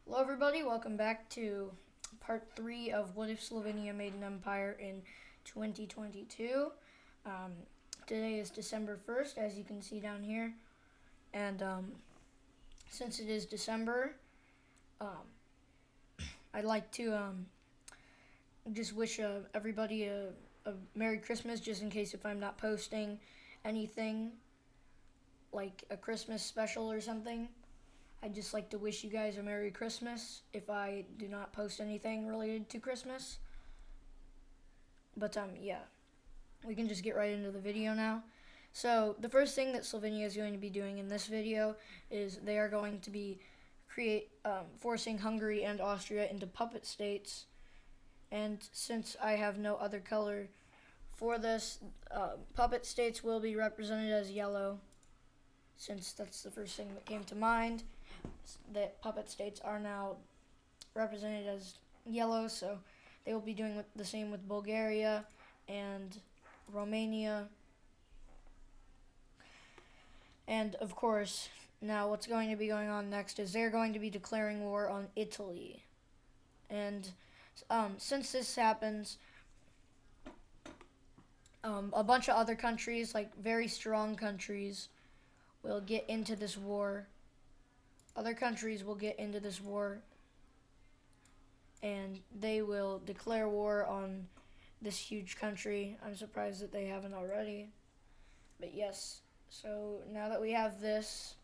Hello everybody, welcome back to part 3 of What If Slovenia Made an Empire in 2022. Today is December 1st, as you can see down here. And since it is December, I'd like to just wish everybody a Merry Christmas, just in case if I'm not posting anything like a Christmas special or something. I'd just like to wish you guys a Merry Christmas if I do not post anything related to Christmas. But yeah, we can just get right into the video now. So the first thing that Slovenia is going to be doing in this video is they are going to be forcing Hungary and Austria into puppet states. And since I have no other color for this, puppet states will be represented as yellow, since that's the first thing that came to mind. That puppet states are now represented as yellow, so they will be doing the same with Bulgaria and Romania. And of course, now what's going to be going on next is they're going to be declaring war on Italy. And since this happens, a bunch of other countries, like very strong countries, will get into this war. Other countries will get into this war, and they will declare war on this huge country. I'm surprised that they haven't already. But yes, so now that we have this,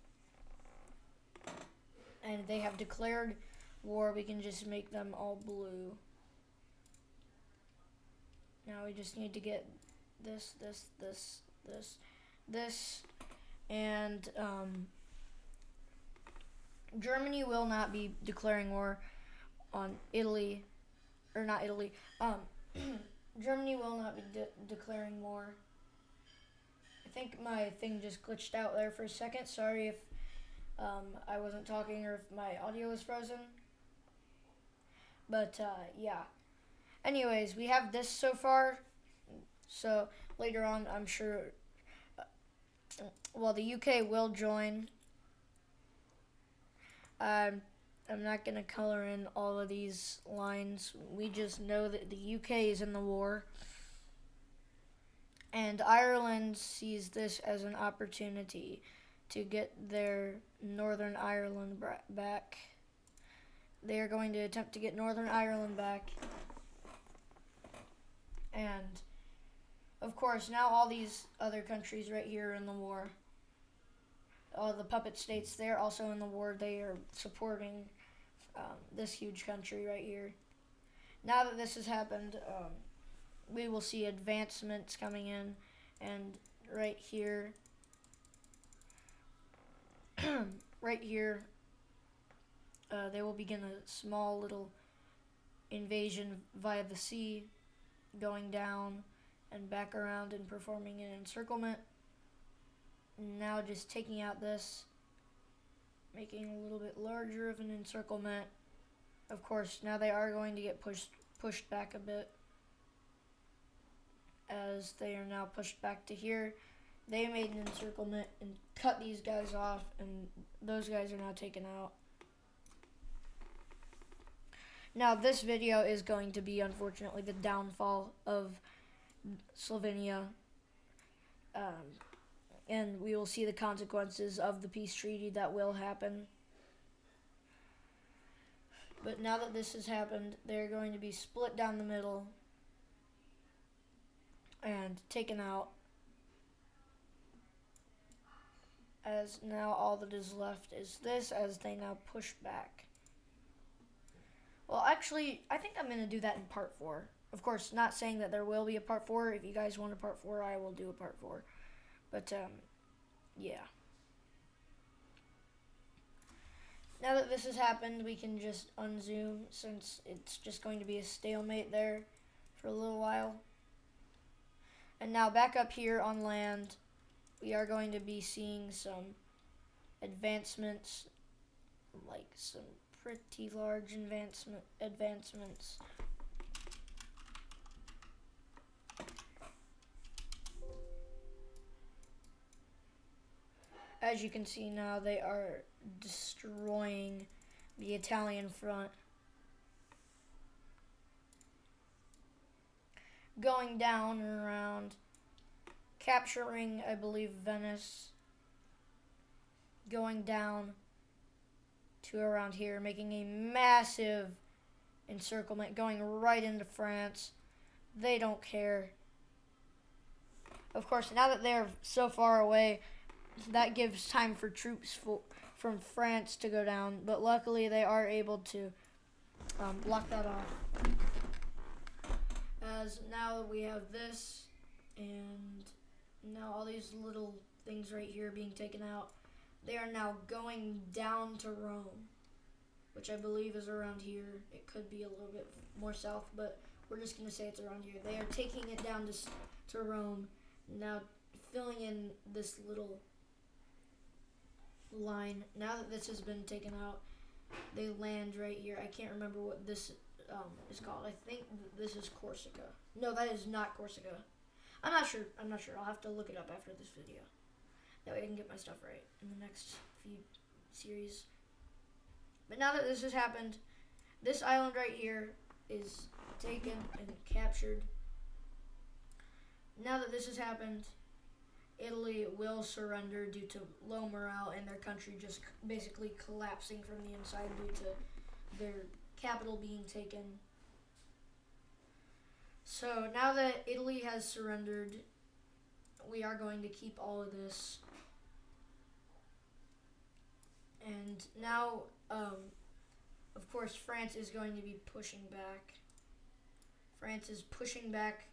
and they have declared war, we can just make them all blue. Now we just need to get this, and Germany will not be declaring war on Italy, or not Italy. Germany will not be declaring war. I think my thing just glitched out there for a second. Sorry if I wasn't talking or if my audio was frozen. But yeah. Anyways, we have this so far. So later on, I'm sure. Well, the UK will join. I'm not going to color in all of these lines. We just know that the UK is in the war. And Ireland sees this as an opportunity to get their Northern Ireland back. They are going to attempt to get Northern Ireland back. And, of course, now all these other countries right here are in the war. All the puppet states, they're also in the war. They are supporting this huge country right here. Now that this has happened, we will see advancements coming in, and right here, they will begin a small little invasion via the sea, going down and back around and performing an encirclement. Now just taking out this, making a little bit larger of an encirclement. Of course, now they are going to get pushed back a bit, as they are now pushed back to here. They made an encirclement and cut these guys off, and those guys are now taken out. Now this video is going to be, unfortunately, the downfall of Slovenia. And we will see the consequences of the peace treaty that will happen. But now that this has happened, they're going to be split down the middle and taken out. As now all that is left is this, as they now push back. Well, actually, I think I'm going to do that in part 4. Of course, not saying that there will be a part 4. If you guys want a part 4, I will do a part 4. But, yeah. Now that this has happened, we can just unzoom, since it's just going to be a stalemate there for a little while. And now back up here on land, we are going to be seeing some advancements, like some pretty large advancements. As you can see now, they are destroying the Italian front. Going down and around, capturing, I believe, Venice. Going down to around here, making a massive encirclement, going right into France. They don't care. Of course, now that they're so far away, that gives time for troops from France to go down, but luckily they are able to block that off. As now we have this, and now all these little things right here being taken out. They are now going down to Rome, which I believe is around here. It could be a little bit more south, but we're just going to say it's around here. They are taking it down to Rome, now filling in this little line. Now that this has been taken out, they land right here. I can't remember what this is called. I think this is Corsica. No, that is not Corsica. I'm not sure. I'll have to look it up after this video. That way I can get my stuff right in the next few series. But now that this has happened, this island right here is taken and captured. Now that this has happened, Italy will surrender due to low morale and their country just basically collapsing from the inside due to their capital being taken. So now that Italy has surrendered, we are going to keep all of this. And now, of course, France is going to be pushing back. France is pushing back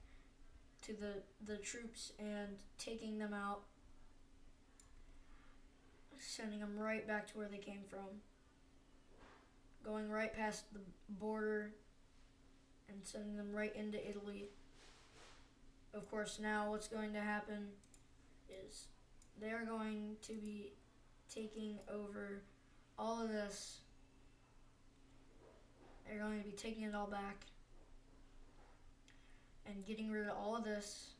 to the troops and taking them out, sending them right back to where they came from, going right past the border and sending them right into Italy. Of course, now what's going to happen is they're going to be taking over all of this. They're going to be taking it all back and getting rid of all of this.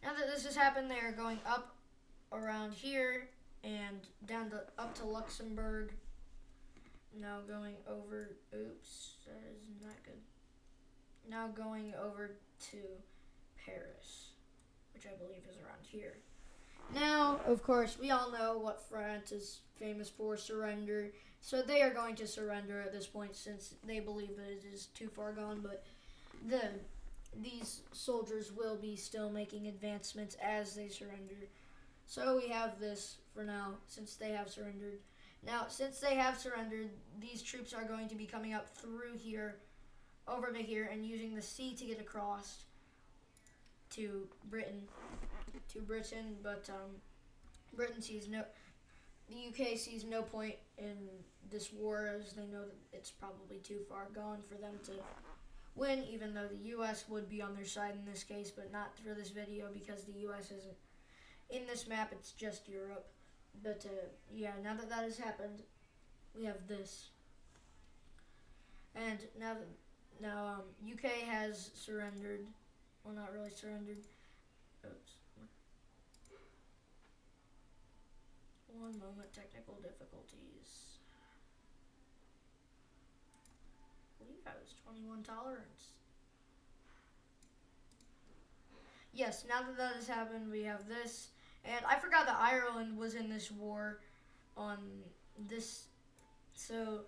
Now that this has happened, they are going up around here and down to up to Luxembourg. Now going over, oops, that is not good. Now going over to Paris, which I believe is around here. Now, of course, we all know what France is famous for, surrender. So they are going to surrender at this point since they believe that it is too far gone. But these soldiers will be still making advancements as they surrender. So we have this for now since they have surrendered. Now, since they have surrendered, these troops are going to be coming up through here, over to here, and using the sea to get across to Britain. But Britain sees the UK sees no point in this war as they know that it's probably too far gone for them to win, even though the US would be on their side in this case, but not for this video because the US isn't in this map, it's just Europe. But yeah, now that that has happened, we have this. And now UK has surrendered. Well, not really surrendered. Oops. One moment, technical difficulties. I believe I was 21 tolerance. Yes, now that that has happened, we have this. And I forgot that Ireland was in this war on this. So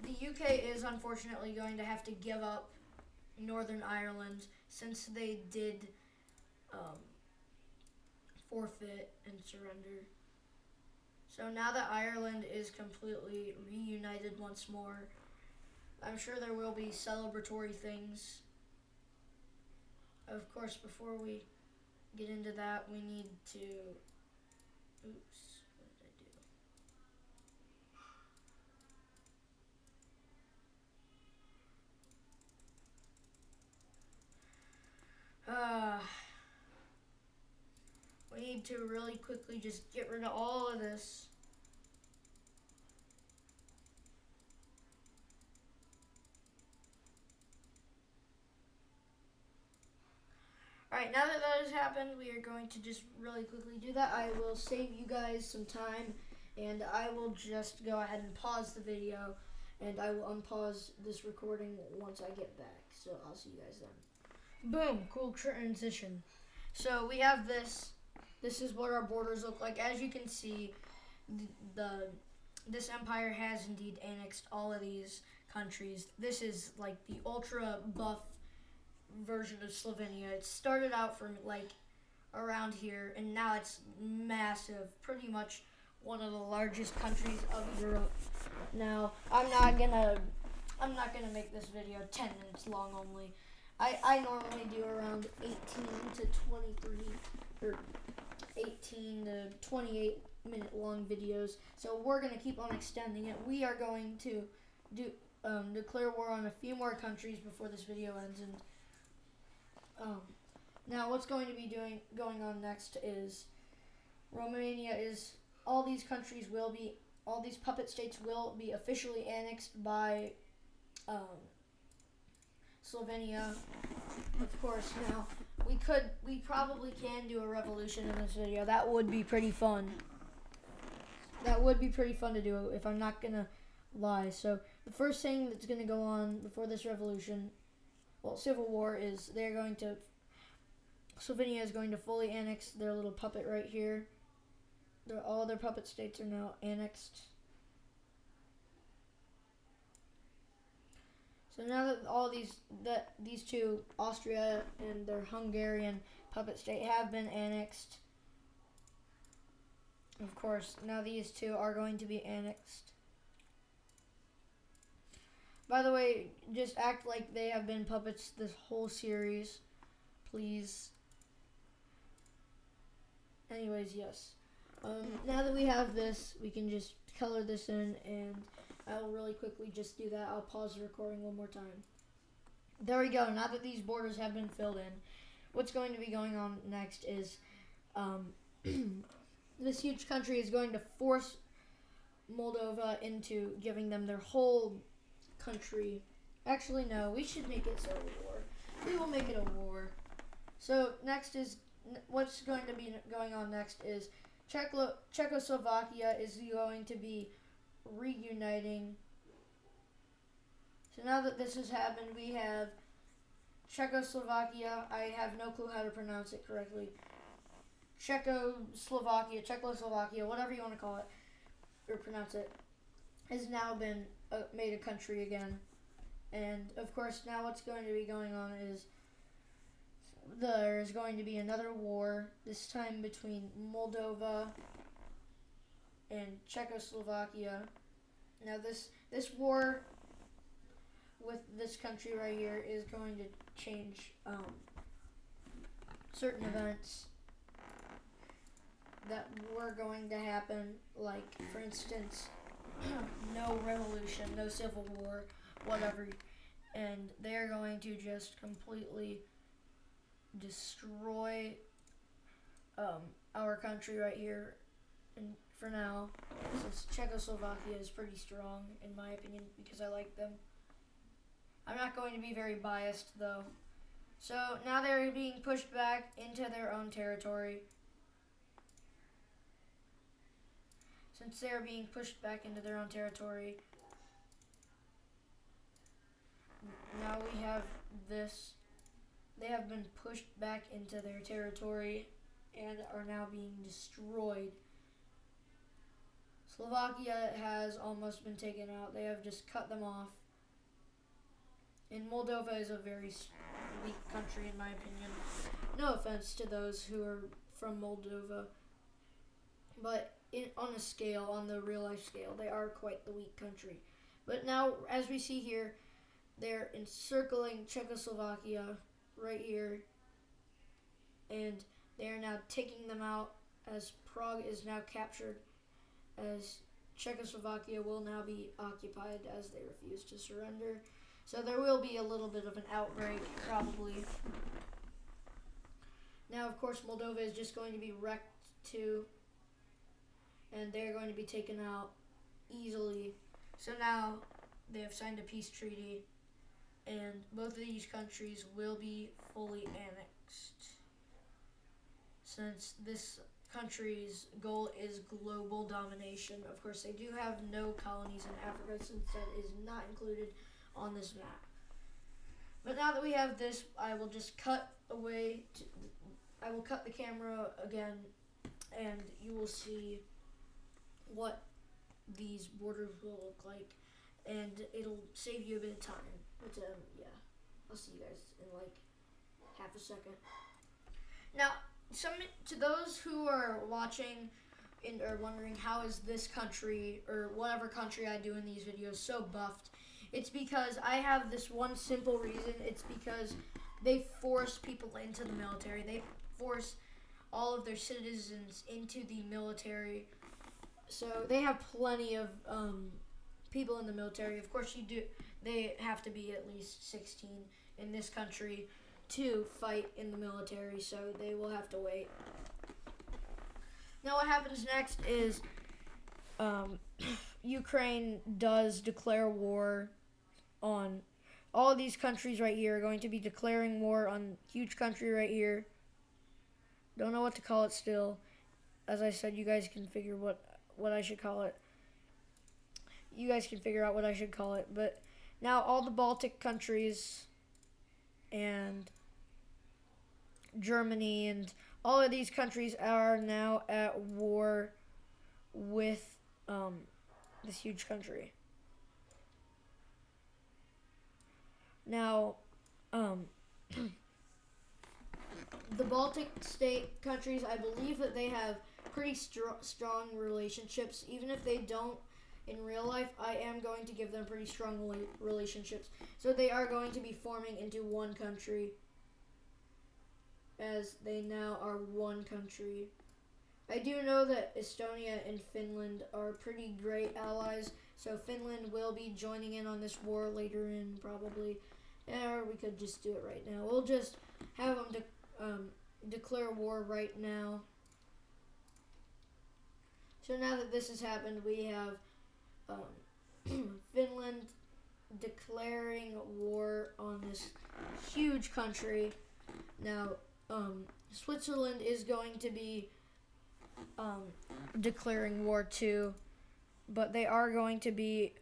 the UK is unfortunately going to have to give up Northern Ireland since they did forfeit and surrender. So now that Ireland is completely reunited once more, I'm sure there will be celebratory things. Of course, before we get into that, we need to... Oops, what did I do? We need to really quickly just get rid of all of this. Alright, now that that has happened, we are going to just really quickly do that. I will save you guys some time and I will just go ahead and pause the video, and I will unpause this recording once I get back. So I'll see you guys then. Boom, cool transition. So we have this. This is what our borders look like. As you can see, this empire has indeed annexed all of these countries. This is like the ultra buff version of Slovenia. It started out from like around here, and now it's massive, pretty much one of the largest countries of Europe. Now, I'm not gonna make this video 10 minutes long only. I normally do around 18 to 23 or 18 to 28 minute long videos, so we're gonna keep on extending it. We are going to declare war on a few more countries before this video ends, and now what's going to be going on next is Romania is all these puppet states will be officially annexed by Slovenia. Of course, now we probably can do a revolution in this video. That would be pretty fun. That would be pretty fun to do, if I'm not gonna lie. So the first thing that's gonna go on before this revolution, well, civil war, is Slovenia is going to fully annex their little puppet right here. All their puppet states are now annexed. So now that all these two, Austria and their Hungarian puppet state, have been annexed, of course, now these two are going to be annexed. By the way, just act like they have been puppets this whole series, please. Anyways, yes. Now that we have this, we can just color this in, and I'll really quickly just do that. I'll pause the recording one more time. There we go. Now that these borders have been filled in, what's going to be going on next is this huge country is going to force Moldova into giving them their whole country. Actually, no, we should make it civil war. We will make it a war. So next is, what's going to be going on next is Czechoslovakia is going to be reuniting. So now that this has happened, we have Czechoslovakia. I have no clue how to pronounce it correctly. Czechoslovakia, whatever you want to call it or pronounce it, has now been made a country again. And of course, now what's going to be going on is there is going to be another war, this time between Moldova and Czechoslovakia. Now this war with this country right here is going to change certain events that were going to happen, like, for instance, no revolution, no civil war, whatever, and they're going to just completely destroy our country right here. And for now, since Czechoslovakia is pretty strong, in my opinion, because I like them. I'm not going to be very biased, though. So now they're being pushed back into their own territory. Since they're being pushed back into their own territory, now we have this. They have been pushed back into their territory and are now being destroyed. Slovakia has almost been taken out. They have just cut them off. And Moldova is a very weak country, in my opinion. No offense to those who are from Moldova. But on the real life scale, they are quite the weak country. But now, as we see here, they're encircling Czechoslovakia right here. And they are now taking them out as Prague is now captured, as Czechoslovakia will now be occupied as they refuse to surrender. So there will be a little bit of an outbreak, probably. Now, of course, Moldova is just going to be wrecked too, and they're going to be taken out easily. So now they have signed a peace treaty, and both of these countries will be fully annexed. Since this country's goal is global domination. Of course, they do have no colonies in Africa, since that is not included on this map. But now that we have this, I will just cut away. I will cut the camera again, and you will see what these borders will look like, and it'll save you a bit of time. But yeah, I'll see you guys in like half a second. Now, to those who are watching and are wondering how is this country or whatever country I do in these videos so buffed, it's because I have this one simple reason. It's because they force people into the military. They force all of their citizens into the military. So they have plenty of people in the military. Of course, they have to be at least 16 in this country to fight in the military, so they will have to wait. Now what happens next is Ukraine does declare war on all of these countries right here. Are going to be declaring war on huge country right here. Don't know what to call it still. As I said, you guys can figure what I should call it. You guys can figure out what I should call it. But now all the Baltic countries and Germany and all of these countries are now at war with this huge country. Now, the Baltic state countries, I believe that they have pretty strong relationships. Even if they don't in real life, I am going to give them pretty strong relationships. So they are going to be forming into one country, as they now are one country. I do know that Estonia and Finland are pretty great allies, so Finland will be joining in on this war later in probably. Or we could just do it right now. We'll just have them declare war right now. So now that this has happened, we have Finland declaring war on this huge country. Now, Switzerland is going to be declaring war too, but they are going to be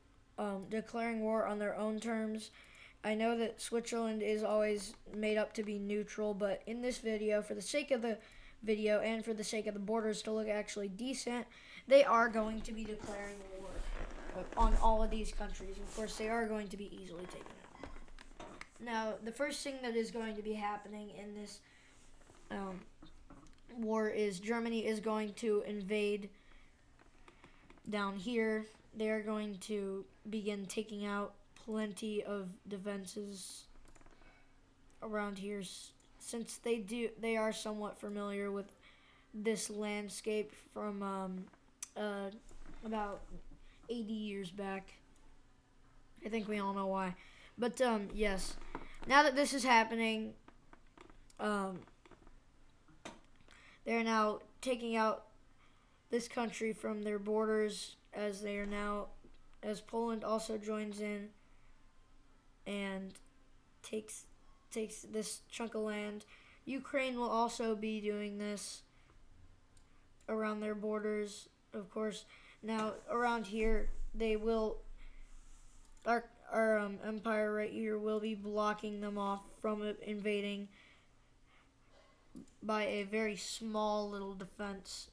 declaring war on their own terms. I know that Switzerland is always made up to be neutral, but in this video, for the sake of the video and for the sake of the borders to look actually decent, they are going to be declaring war on all of these countries. Of course, they are going to be easily taken out. Now, the first thing that is going to be happening in this war is Germany is going to invade down here. They are going to begin taking out plenty of defenses around here, since they are somewhat familiar with this landscape from about 80 years back. I think we all know why. But yes, now that this is happening, they're now taking out this country from their borders, as Poland also joins in and takes this chunk of land. Ukraine will also be doing this around their borders, of course. Now, around here, our empire right here will be blocking them off from invading by a very small little defense.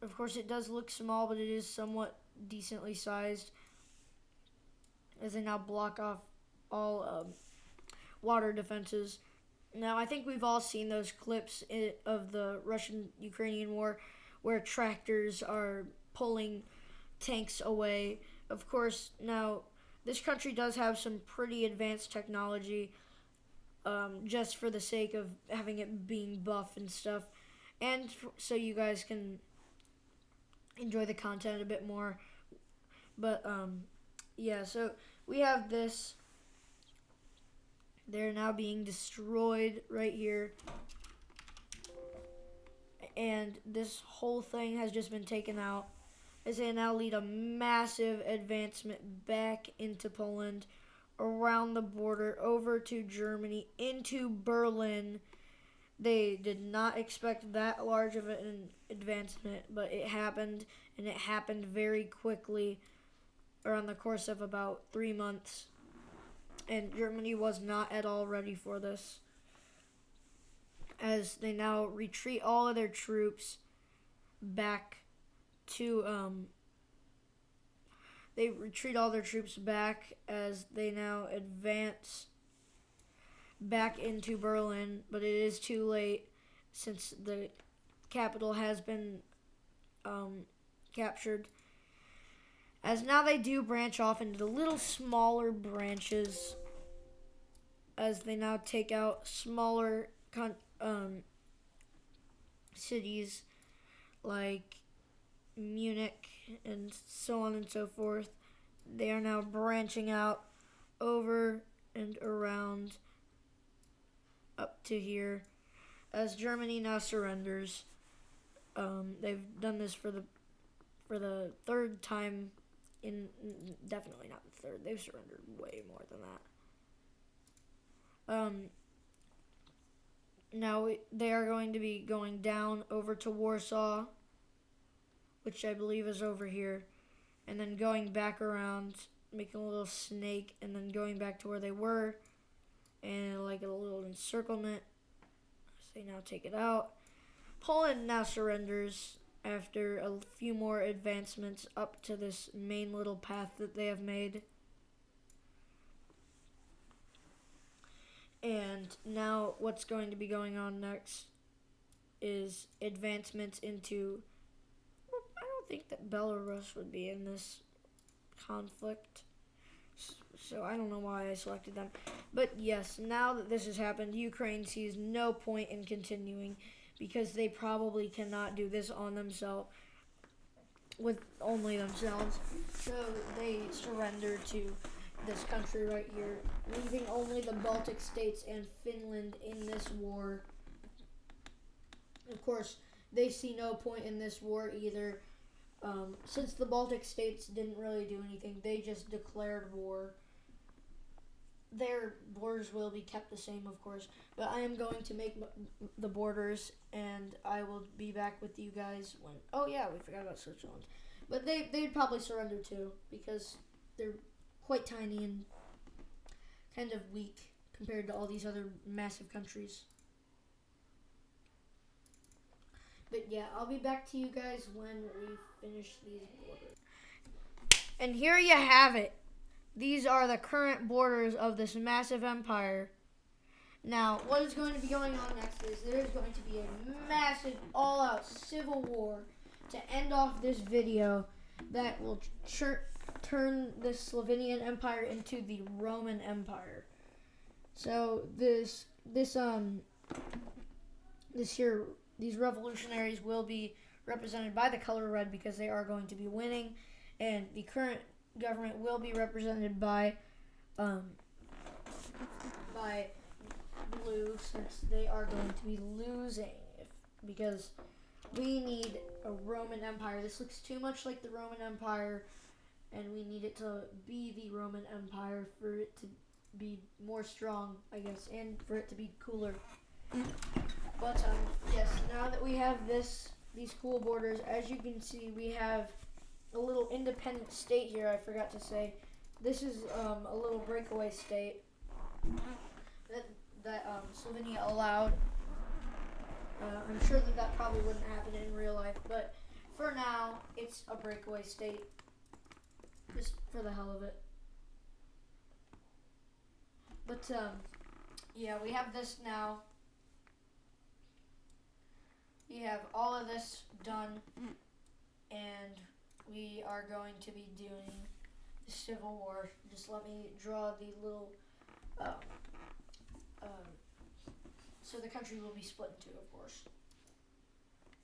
Of course, it does look small, but it is somewhat decently sized, as they now block off all water defenses. Now, I think we've all seen those clips of the Russian-Ukrainian war where tractors are pulling tanks away. Of course, now, this country does have some pretty advanced technology, just for the sake of having it being buff and stuff, and so you guys can enjoy the content a bit more. But yeah, so we have this. They're now being destroyed right here, and this whole thing has just been taken out, as they now lead a massive advancement back into Poland, around the border, over to Germany, into Berlin, They did not expect that large of an advancement, but it happened, and it happened very quickly, around the course of about 3 months. And Germany was not at all ready for this, as they now retreat all of their troops back to they retreat all their troops back as they now advance back into Berlin, but it is too late since the capital has been captured. As now they do branch off into the little smaller branches, as they now take out smaller cities like Munich and so on and so forth. They are now branching out over and around up to here, as Germany now surrenders. They've done this for the third time. Definitely not the third. They've surrendered way more than that. Now they are going to be going down over to Warsaw, which I believe is over here, and then going back around, making a little snake, and then going back to where they were, and like a little encirclement. So they now take it out. Poland now surrenders after a few more advancements up to this main little path that they have made. And now what's going to be going on next is advancements into... I don't think that Belarus would be in this conflict, so I don't know why I selected them. But yes, now that this has happened, Ukraine sees no point in continuing, because they probably cannot do this on themselves, with only themselves. So they surrender to this country right here, leaving only the Baltic states and Finland in this war. Of course, they see no point in this war either. Since the Baltic states didn't really do anything, they just declared war. Their borders will be kept the same, of course, but I am going to make the borders, and I will be back with you guys when... Oh yeah, we forgot about Switzerland. But they'd probably surrender too, because they're quite tiny and kind of weak compared to all these other massive countries. But yeah, I'll be back to you guys when we finish these borders. And here you have it. These are the current borders of this massive empire. Now, what is going to be going on next is there is going to be a massive all-out civil war to end off this video that will turn the Slovenian Empire into the Roman Empire. So these revolutionaries will be represented by the color red, because they are going to be winning, and the current government will be represented by blue, since they are going to be losing, because we need a Roman Empire. This looks too much like the Roman Empire, and we need it to be the Roman Empire for it to be more strong, I guess, and for it to be cooler. But yes, now that we have these cool borders, as you can see, we have a little independent state here. I forgot to say, this is a little breakaway state that Slovenia allowed. I'm sure that probably wouldn't happen in real life, but for now, it's a breakaway state, just for the hell of it. But yeah, we have this now. We have all of this done, and we are going to be doing the Civil War. Just let me draw the little, so the country will be split in two, of course,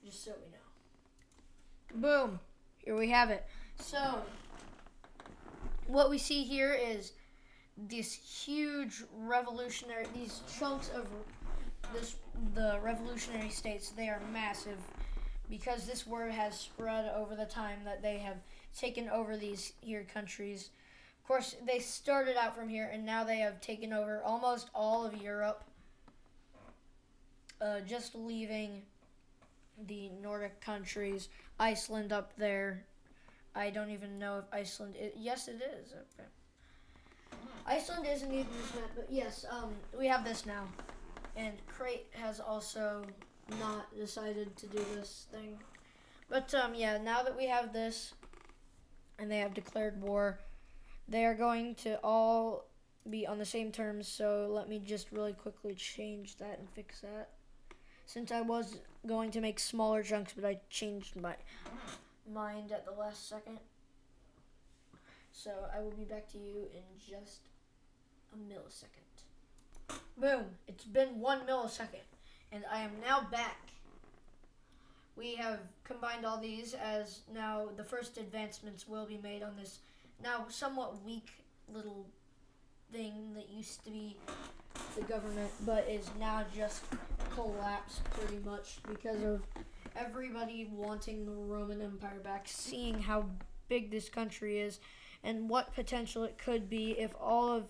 just so we know. Boom, here we have it. So, what we see here is this huge revolutionary, these chunks of the revolutionary states. They are massive, because this war has spread over the time that they have taken over these here countries. Of course, they started out from here, and now they have taken over almost all of Europe. just leaving the Nordic countries. Iceland up there. I don't even know if Iceland is. Yes, it is. Okay. Iceland isn't even this map, but yes, we have this now. And Crate has also not decided to do this thing. But, yeah, now that we have this, and they have declared war, they are going to all be on the same terms, so let me just really quickly change that and fix that. Since I was going to make smaller chunks, but I changed my mind at the last second. So I will be back to you in just a millisecond. Boom! It's been 1 millisecond, and I am now back. We have combined all these as now the first advancements will be made on this now somewhat weak little thing that used to be the government, but is now just collapsed pretty much because of everybody wanting the Roman Empire back, seeing how big this country is and what potential it could be if all of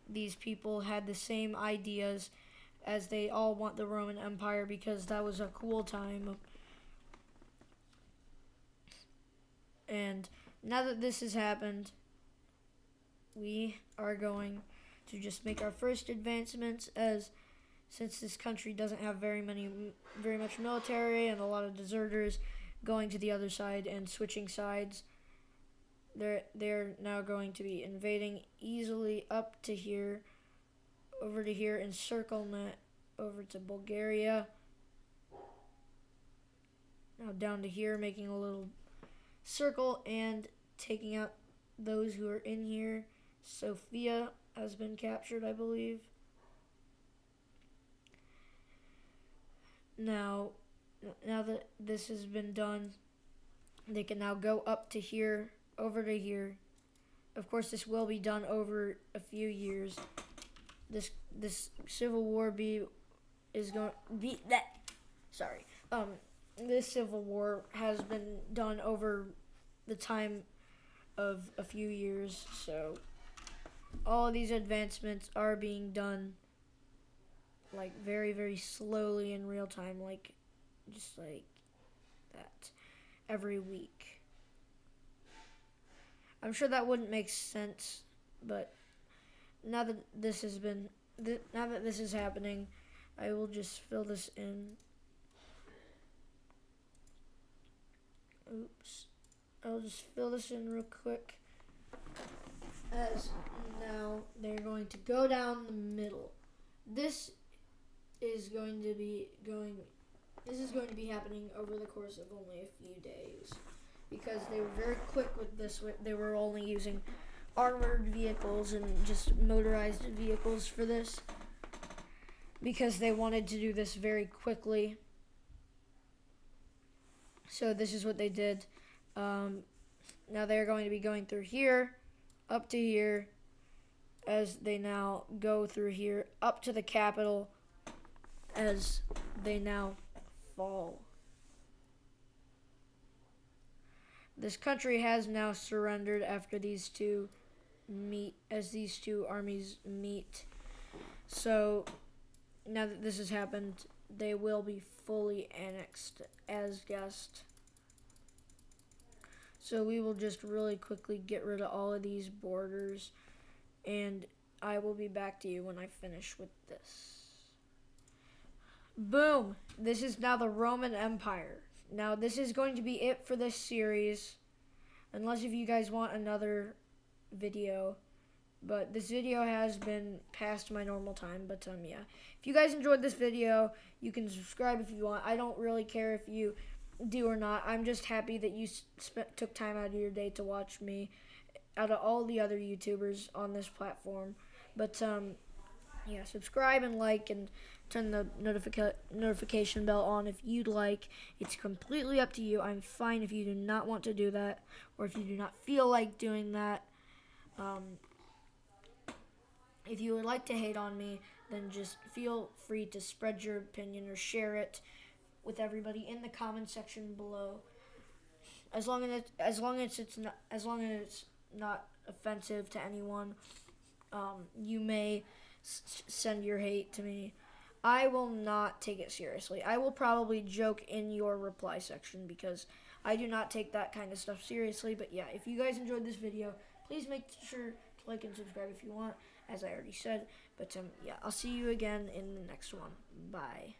these people had the same ideas, as they all want the Roman Empire because that was a cool time. And now that this has happened, we are going to just make our first advancements, as since this country doesn't have very much military and a lot of deserters going to the other side and switching sides, they're now going to be invading easily up to here, over to here, encirclement over to Bulgaria. Now down to here, making a little circle and taking out those who are in here. Sofia has been captured, I believe. Now that this has been done, they can now go up to here, over to here. Of course, this will be done over a few years. This civil war is going to be that. Sorry. This civil war has been done over the time of a few years, so all of these advancements are being done like very, very slowly in real time, like just like that every week. I'm sure that wouldn't make sense, but now that this is happening, I will just fill this in. Oops. I'll just fill this in real quick. As now they're going to go down the middle. This is going to be happening over the course of only a few days, because they were very quick with this. They were only using armored vehicles and just motorized vehicles for this, because they wanted to do this very quickly. So this is what they did. Now they're going to be going through here, up to here, as they now go through here, up to the capital, as they now fall. This country has now surrendered after these two armies meet. So now that this has happened, they will be fully annexed as guessed. So we will just really quickly get rid of all of these borders, and I will be back to you when I finish with this. Boom! This is now the Roman Empire. Now this is going to be it for this series, unless if you guys want another video. But this video has been past my normal time, but yeah. If you guys enjoyed this video, you can subscribe if you want. I don't really care if you do or not. I'm just happy that you took time out of your day to watch me out of all the other YouTubers on this platform. But yeah, subscribe and like and turn the notification bell on if you'd like. It's completely up to you. I'm fine if you do not want to do that, or if you do not feel like doing that. If you would like to hate on me, then just feel free to spread your opinion or share it with everybody in the comment section below. As long as it's not offensive to anyone, you may send your hate to me. I will not take it seriously. I will probably joke in your reply section because I do not take that kind of stuff seriously. But yeah, if you guys enjoyed this video, please make sure to like and subscribe if you want, as I already said. But yeah, I'll see you again in the next one. Bye.